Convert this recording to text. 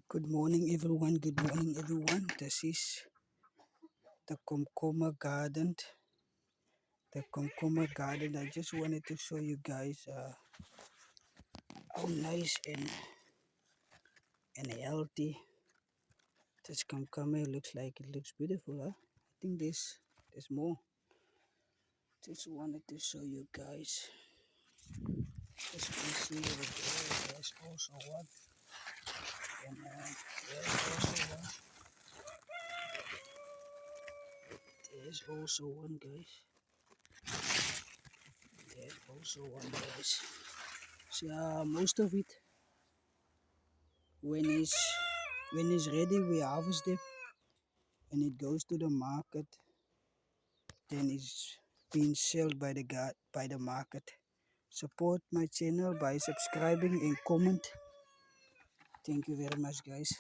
Good morning, everyone. Good morning, everyone. This is the Komkoma Garden. The Komkoma Garden. I just wanted to show you guys how nice and healthy this Komkoma looks like. It looks beautiful, huh? I think there's more. Just wanted to show you guys. As you can see over there, there's also one. And there's also one. There's also one, guys. There's also one, guys. So most of it, when it's ready, we harvest it and it goes to the market. Then it's being sold by the market. Support my channel by subscribing and comment. Thank you very much, guys.